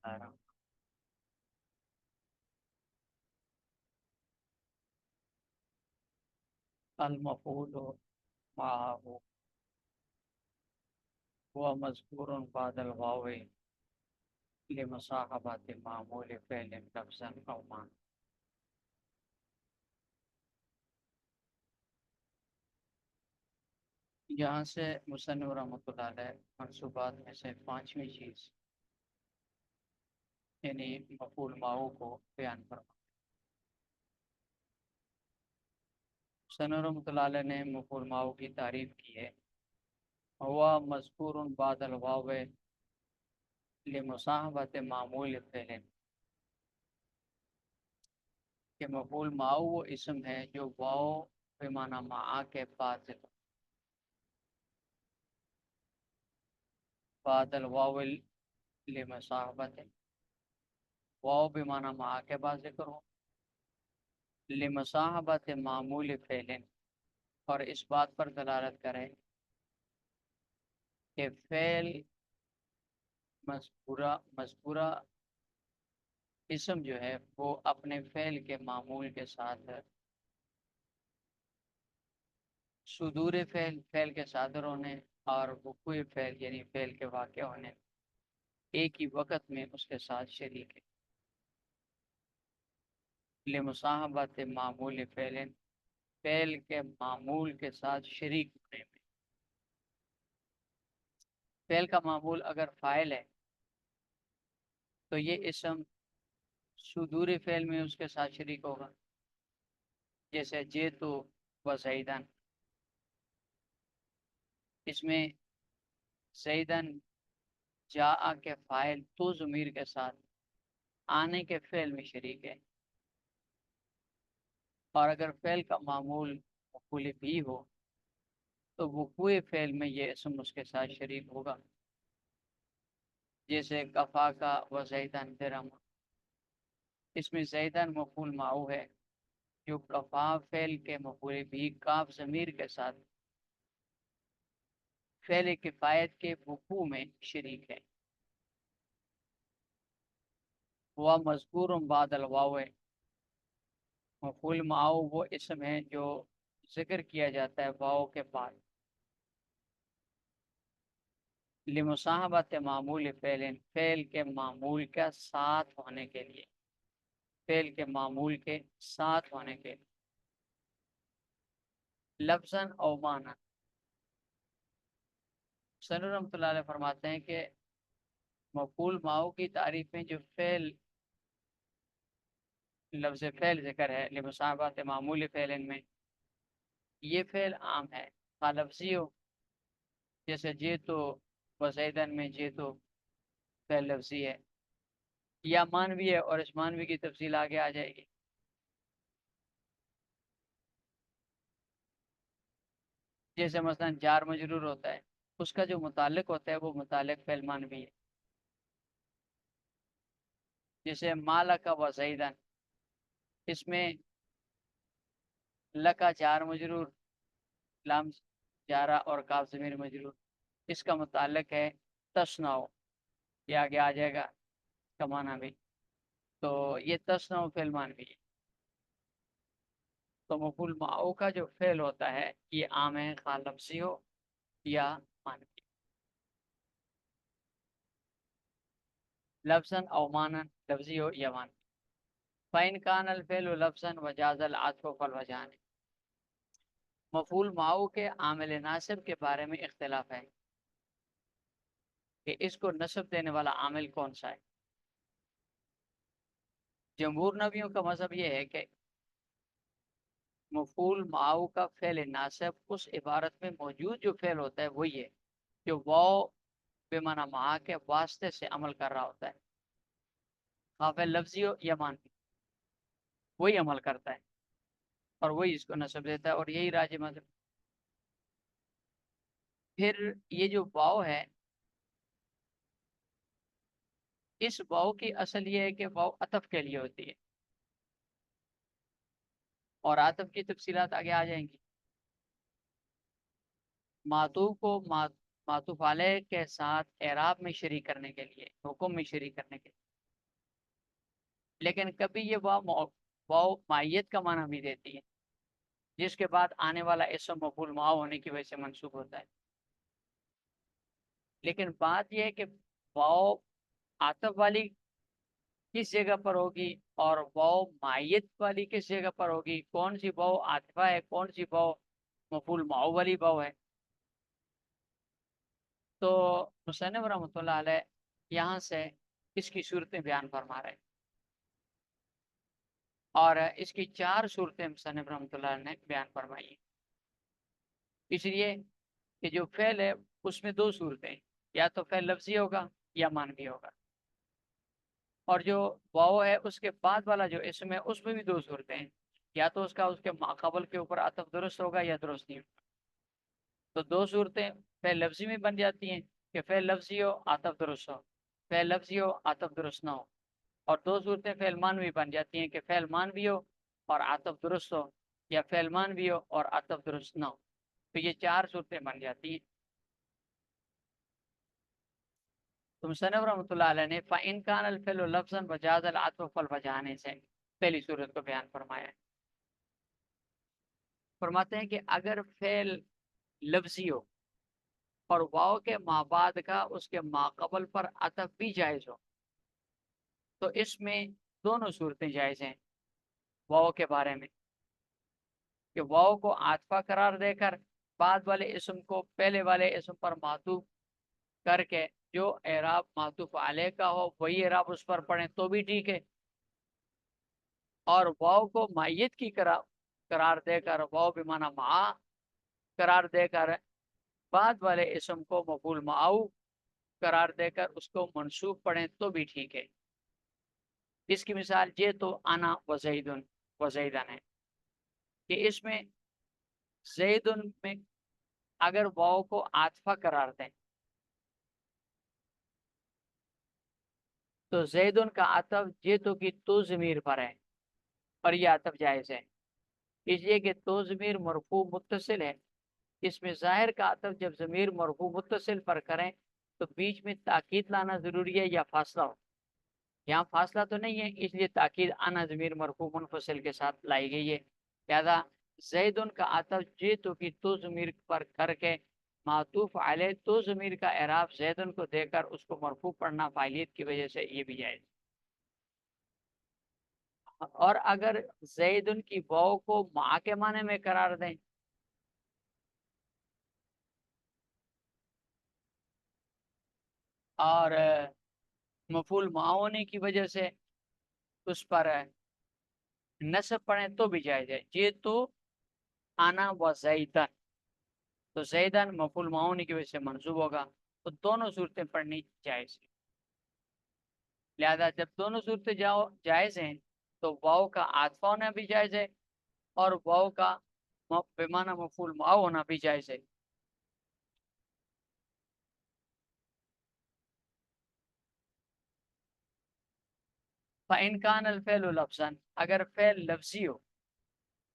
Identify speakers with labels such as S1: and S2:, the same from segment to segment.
S1: الرحمن المفعول معه هو مذکور بعد الواو لمصاحبة معمول فعل لفظا أو معنى. یہاں سے مصنف رحمۃ اللہ علیہ منصوبات میں سے پانچویں چیز یعنی مفعول معه کو بیان فرما. مصنف رحمۃ اللہ علیہ نے مفعول معه کی تعریف کی ہے. ہوا مذکور بعد الواو لمصاحبت معمول فعل کہ مفعول معه وہ اسم ہے جو واو بمعنی مع کے بعد الواو لمصاحبت واو بمعنی مع کے بعد ذکر ہو لمصاحبت معمول فعل اور اس بات پر دلالت کرے کہ فعل مذکورہ اسم جو ہے وہ اپنے فعل کے معمول کے ساتھ صدور فعل کے صادر ہونے اور وقوع فعل یعنی فعل کے واقع ہونے ایک ہی وقت میں اس کے ساتھ شریک ہے. لمصاحبت معمول فعل کے معمول کے ساتھ شریک ہونے میں. فعل کا معمول اگر فاعل ہے تو یہ اسم صدور فعل میں اس کے ساتھ شریک ہوگا. جیسے جیتو و زیدن، اس میں زیدن جاء کے فاعل تو ضمیر کے ساتھ آنے کے فعل میں شریک ہے. اور اگر فعل کا معمول مفعول بھی ہو تو وقوع فعل میں یہ اسم اس کے ساتھ شریک ہوگا. جیسے کفا کا و زیدن درہم، اس میں زیدن مفعول معه ہے جو کفا فعل کے مفعول بھی کاف ضمیر کے ساتھ فعل کفایت کے وقوع میں شریک ہے. وہ مذکور بعد الواو مفعول معه وہ اسم ہے جو ذکر کیا جاتا ہے واو کے بعد لمصاحبت معمول فعل کے معمول کا ساتھ ہونے کے لیے، فعل کے معمول کے ساتھ ہونے کے لیے لفظاً او معنی. سنور رحمۃ اللہ علیہ فرماتے ہیں کہ مفعول معه کی تعریف میں جو فعل لفظ فعل ذکر ہے لمصاحبت معمول فعل میں یہ فعل عام ہے. خواہ لفظی ہو جیسے جیتو و زیدن میں جیتو فعل لفظی ہے، یا مانوی ہے اور اس مانوی کی تفصیل آگے آ جائے گی. جیسے مثلا جار مجرور ہوتا ہے اس کا جو متعلق ہوتا ہے وہ متعلق فعل مانوی ہے. جیسے مالک و زیدن، اس میں لکا جار مجرور لام جارہ اور کاف ضمیر مجرور، اس کا متعلق ہے تصنع، یہ آگے آ جائے گا اس کا معنی بھی. تو یہ تصنع فعل مانوی ہے. تو مفعول معه کا جو فعل ہوتا ہے یہ عام ہے خواہ لفظی ہو یا مانوی. لفظاً او معنی لفظی ہو یا معنی. فَإِنْ كَانَ الْفِعْلُ لَفْظًا وَجَازَ الْعَطْفُ فَالْوَجْهَانِ. مفعول معه کے عامل ناصب کے بارے میں اختلاف ہے کہ اس کو نصب دینے والا عامل کون سا ہے. جمہور نبیوں کا مذہب یہ ہے کہ مفعول معه کا فعل ناصب اس عبارت میں موجود جو فعل ہوتا ہے وہی ہے جو واو بمعنی مع کے واسطے سے عمل کر رہا ہوتا ہے، خواہ لفظی ہو یا معنی، وہی عمل کرتا ہے اور وہی اس کو نصب دیتا ہے اور یہی راج مذہب. پھر یہ جو واو ہے اس واو کی اصل یہ ہے کہ واو عطف کے لیے ہوتی ہے اور عطف کی تفصیلات آگے آ جائیں گی. معطوف کو معطوف علیہ کے ساتھ اعراب میں شریک کرنے کے لیے، حکم میں شریک کرنے کے لیے لیکن کبھی یہ واو مائیت کا معنی بھی دیتی ہے، جس کے بعد آنے والا اسم مفعول معاو ہونے کی وجہ سے منصوب ہوتا ہے۔ لیکن بات یہ ہے کہ واو عاطف والی کس جگہ پر ہوگی اور واو مائیت والی کس جگہ پر ہوگی، کون سی واو عاطفہ ہے، کون سی واو مفعول معاو والی واو ہے۔ تو مصنف رحمۃ اللہ علیہ یہاں سے اس کی صورتیں بیان فرما رہے ہیں، اور اس کی 4 صورتیں مصنف رحمۃ اللہ علیہ نے بیان فرمائی ہیں۔ اس لیے کہ جو فعل ہے اس میں 2 صورتیں، یا تو فعل لفظی ہوگا یا معنوی ہوگا، اور جو واو ہے اس کے بعد والا جو اسم ہے اس میں بھی 2 صورتیں ہیں، یا تو اس کے ماقبل کے اوپر عطف درست ہوگا یا درست نہیں ہوگا۔ تو 2 صورتیں فعل لفظی میں بن جاتی ہیں کہ فعل لفظی ہو عطف درست ہو، فعل لفظی ہو عطف درست نہ ہو، اور 2 صورتیں فعل مانوی بن جاتی ہیں کہ فعل مانوی ہو اور عطف درست ہو، یا فعل مانوی ہو اور عطف درست نہ ہو۔ تو یہ 4 صورتیں بن جاتی ہیں۔ تو مصنف رحمۃ اللہ علیہ نے فَإِنْ كَانَ الْفِعْلُ لَفْظًا وَجَازَ الْعَطْفُ فَالْوَجْهَانِ سے پہلی صورت کو بیان فرمایا ہے۔ فرماتے ہیں کہ اگر فعل لفظی ہو اور واو کے مابعد کا اس کے ماقبل پر عطف بھی جائز ہو، تو اس میں دونوں صورتیں جائز ہیں واو کے بارے میں، کہ واو کو عاطفہ قرار دے کر بعد والے اسم کو پہلے والے اسم پر معطوف کر کے جو اعراب معطوف علیہ کا ہو وہی اعراب اس پر پڑھیں تو بھی ٹھیک ہے، اور واو کو مائیت کی قرار دے کر واو بمعنی مع قرار دے کر بعد والے اسم کو مفعول معاو قرار دے کر اس کو منصوب پڑھیں تو بھی ٹھیک ہے۔ اس کی مثال یہ تو انا وزیدن وزیدن ہے، کہ اس میں زیدن میں اگر واو کو عاطفہ قرار دیں تو زیدن کا عطف جیتو کی تو ضمیر پر ہے، اور یہ عطف جائز ہے، اس لیے کہ تو ضمیر مرفوع متصل ہے، اس میں ظاہر کا عطف جب ضمیر مرفوع متصل پر کریں تو بیچ میں تاکید لانا ضروری ہے یا فاصلہ ہو، یہاں فاصلہ تو نہیں ہے، اس لیے تاکید انا ضمیر مرفوع منفصل کے ساتھ لائی گئی ہے، لہذا زیدن کا عطف جیتو کی تو ضمیر پر کر کے معطوف علیہ تو ضمیر کا اعراب زیدن کو دے کر اس کو مرفوع پڑھنا فاعلیت کی وجہ سے یہ بھی جائز۔ اور اگر زیدن کی واو کو مع کے معنی میں قرار دیں اور مفعول مع ہونے کی وجہ سے اس پر نصب پڑھیں تو بھی جائز ہے، یہ تو انا و زیدن، تو زیدن مفعول مع ہونے کی وجہ سے منصوب ہوگا، تو دونوں صورتیں پڑھنی جائز ہے۔ لہذا جب دونوں صورتیں جائز ہیں تو واو کا عاطفہ ہونا بھی جائز ہے اور واو کا بمعنی مفعول مع ہونا بھی جائز ہے۔ فَإِنْ كَانَ الْفِعْلُ لَفْظًا اگر فعل لفظی ہو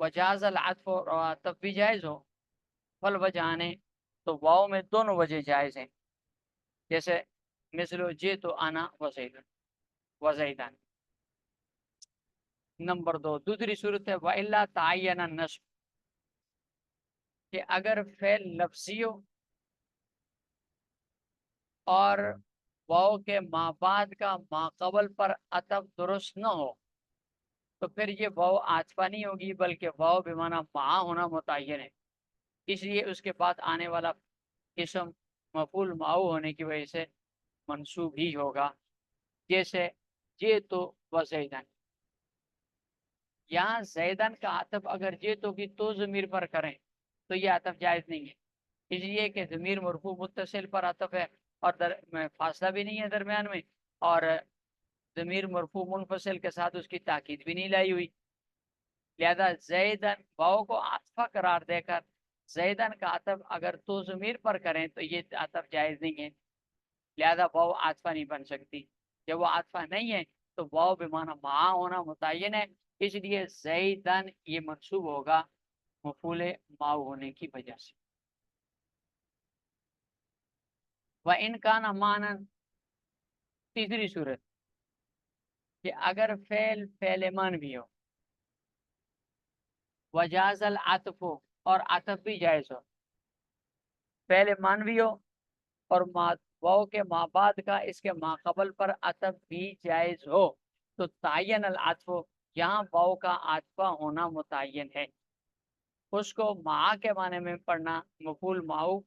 S1: وجاز العطف اور عطف بھی جائز ہو فالوجہانے تو واو میں دونوں وجہ جائز ہیں، جیسے مثل جئت انا وزیدن۔ نمبر 2 دوسری صورت ہے وَإِلَّا تَعَيَّنَ النَّصْبُ، کہ اگر فعل لفظی ہو اور واو کے مابعد کا ماقبل پر عطف درست نہ ہو تو پھر یہ واو عاطفہ نہیں ہوگی بلکہ واو بمعنی مع ہونا متعین ہے، اس لیے اس کے بعد آنے والا اسم مفعول مع ہونے کی وجہ سے منصوب ہی ہوگا، جیسے یہ تو وزیدن۔ یہاں زیدن کا عطف اگر جیتو کی تو ضمیر پر کریں تو یہ عطف جائز نہیں ہے، اس لیے کہ ضمیر مرفوع متصل پر عطف ہے اور فاصلہ بھی نہیں ہے درمیان میں، اور ضمیر مرفوع منفصل کے ساتھ اس کی تاکید بھی نہیں لائی ہوئی، لہذا زیدن واو کو عطفہ قرار دے کر زیدن کا عطف اگر تو ضمیر پر کریں تو یہ عطف جائز نہیں ہے، لہذا واو عطفہ نہیں بن سکتی، جب وہ عطفہ نہیں ہے تو واو بمعنی مع ہونا متعین ہے، اس لیے زیدن یہ منصوب ہوگا مفعول مع ہونے کی وجہ سے۔ وَإِنْ كَانَ مَعْنًا تیسری صورت کہ اگر فعل مانوی ہو، وجاز العطف ہو، اور عطف بھی جائز ہو، فعل مانوی ہو اور واو کے ما بعد کا اس کے ماقبل پر عطف بھی جائز ہو، تو تعین العطف، یہاں واو کا عاطفہ ہونا متعین ہے۔ اس کو ما کے معنی میں پڑھنا، مفعول ماؤ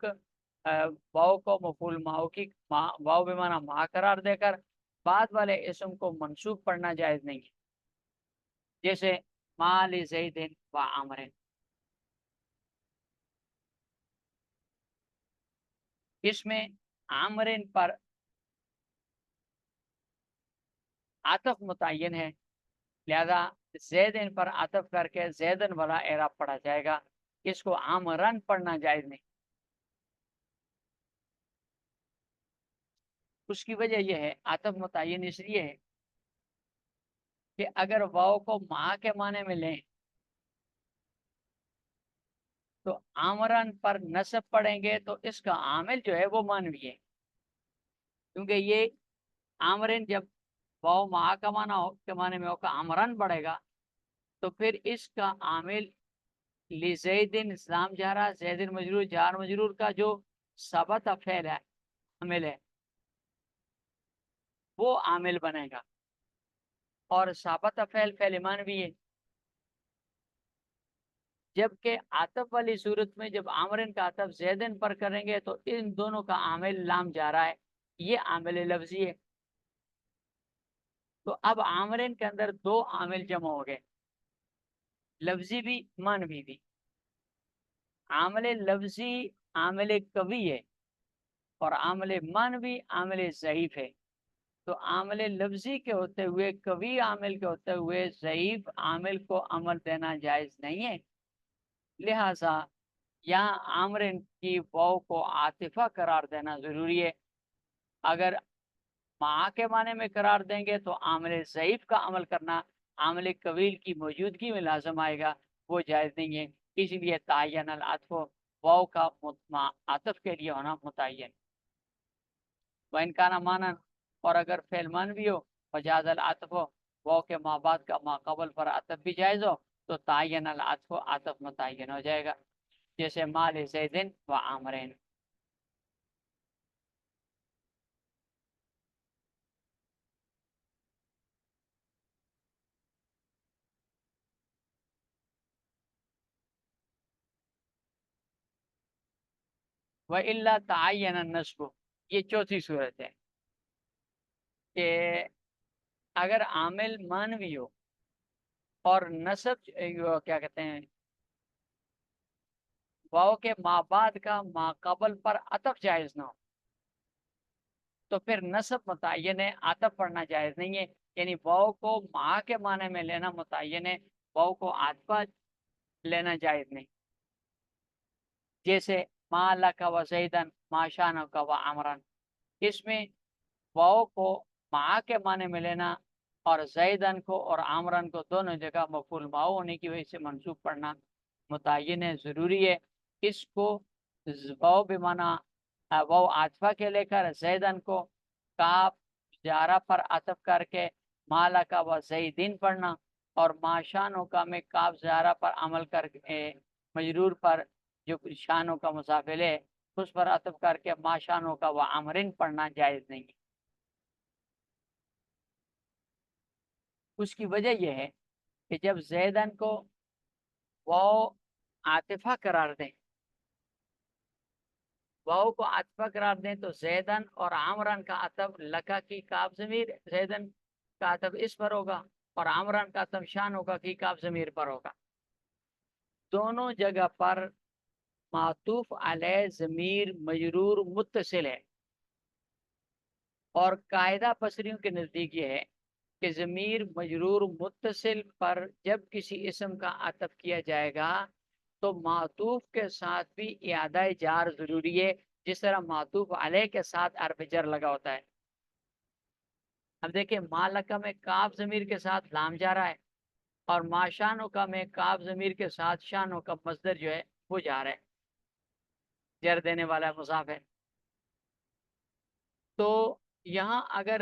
S1: واو کو مفعول ماؤ کی واو بے معنی ما قرار دے کر بعد والے اسم کو منصوب پڑھنا جائز نہیں ہے، جیسے ما لزید و عمر، اس میں عامر پر عطف متعین ہے، لہذا زیدن پر عطف کر کے زیدن والا اعراب پڑھا جائے گا، اس کو عامرن پڑھنا جائز نہیں۔ اس کی وجہ یہ ہے، عطف متعین اس لیے ہے کہ اگر واو کو ما کے معنی میں لیں تو عامرن پر نصب پڑھیں گے تو اس کا عامل جو ہے وہ مانوی ہے، کیونکہ یہ عامرن جب واو ما کا معنی کے معنی میں ہوگا عامرن پڑھے گا تو پھر اس کا عامل لزیدن اسلام جارا زیدن مجرور جار مجرور کا جو ثبت فعل ہے عامل ہے وہ عامل بنے گا، اور ثابت فعل مانوی ہے، جبکہ عطف والی صورت میں جب عامرن کا عطف زیدن پر کریں گے تو ان دونوں کا عامل لام جا رہا ہے، یہ عامل لفظی ہے۔ تو اب عامرن کے اندر دو عامل جمع ہو گئے، لفظی بھی مانوی بھی۔ عامل لفظی عامل قوی ہے اور عامل مانوی عامل ضعیف ہے، تو عامل لفظی کے ہوتے ہوئے قوی عامل کے ہوتے ہوئے ضعیف عامل کو عمل دینا جائز نہیں ہے، لہذا یہاں عامرن کی واو کو عاطفہ قرار دینا ضروری ہے۔ اگر مع کے معنی میں قرار دیں گے تو عامل ضعیف کا عمل کرنا عامل قویل کی موجودگی میں لازم آئے گا، وہ جائز نہیں ہے، اس لیے تعین العطف واو کا عطف کے لیے ہونا متعین۔ وَإِنْ كَانَ مَانًا، اور اگر فعل مانوی ہو وجاز العطف ہو، واو کے ما بعد کا ما قبل پر عطف بھی جائز ہو تو تعین العطف عطف متعین ہو جائے گا، جیسے مال زیدن و عامرین۔ وَإِلَّا تَعَيَّنَ النَّصْبُ، یہ چوتھی صورت ہے کہ اگر عامل مانوی ہو اور نصب کیا کہتے ہیں واو کے ما بعد کا ما قبل پر عطف جائز نہ ہو تو پھر نصب متعین ہے، عطف پڑھنا جائز نہیں ہے، یعنی واو کو ما کے معنی میں لینا متعین ہے، واو کو عاطفہ لینا جائز نہیں، جیسے ما لک و زیدن ما شانک و عمرن، اس میں واو کو ما کے معنی میں لینا اور زیدن کو اور عمرن کو دونوں جگہ مفعول ماؤ ہونے کی وجہ سے منصوب پڑھنا متعین ہے، ضروری ہے۔ اس کو واو بمعنی واو عاطفہ کے لے کر زیدن کو کاف جارہ پر عطف کر کے مالا کا و زیدین پڑھنا، اور ماشانوں کا میں کاف جارہ پر عمل کر کے مجرور پر جو شانوں کا مسافل ہے اس پر عطف کر کے ماشانوں کا و عمرن پڑھنا جائز نہیں ہے۔ اس کی وجہ یہ ہے کہ جب زیدن کو واو عاطفہ قرار دیں، واو کو عاطفہ قرار دیں تو زیدن اور عمران کا عطف لکا کی کاف ضمیر زیدن کا عطف اس پر ہوگا اور عمران کا عطف شان ہوگا کی کاف ضمیر پر ہوگا، دونوں جگہ پر معطوف علیہ ضمیر مجرور متصل ہے، اور قاعدہ بصریوں کے نزدیک یہ ہے کہ ضمیر مجرور متصل پر جب کسی اسم کا عطف کیا جائے گا تو معطوف کے ساتھ بھی اعادہ جار ضروری ہے، جس طرح معطوف علیہ کے ساتھ حرف جر لگا ہوتا ہے۔ اب دیکھیں مالکہ میں کاف ضمیر کے ساتھ لام جا رہا ہے اور ماشانو کا میں کاف ضمیر کے ساتھ شانو کا مصدر جو ہے وہ جا رہا ہے، جر دینے والا مضاف ہے۔ تو یہاں اگر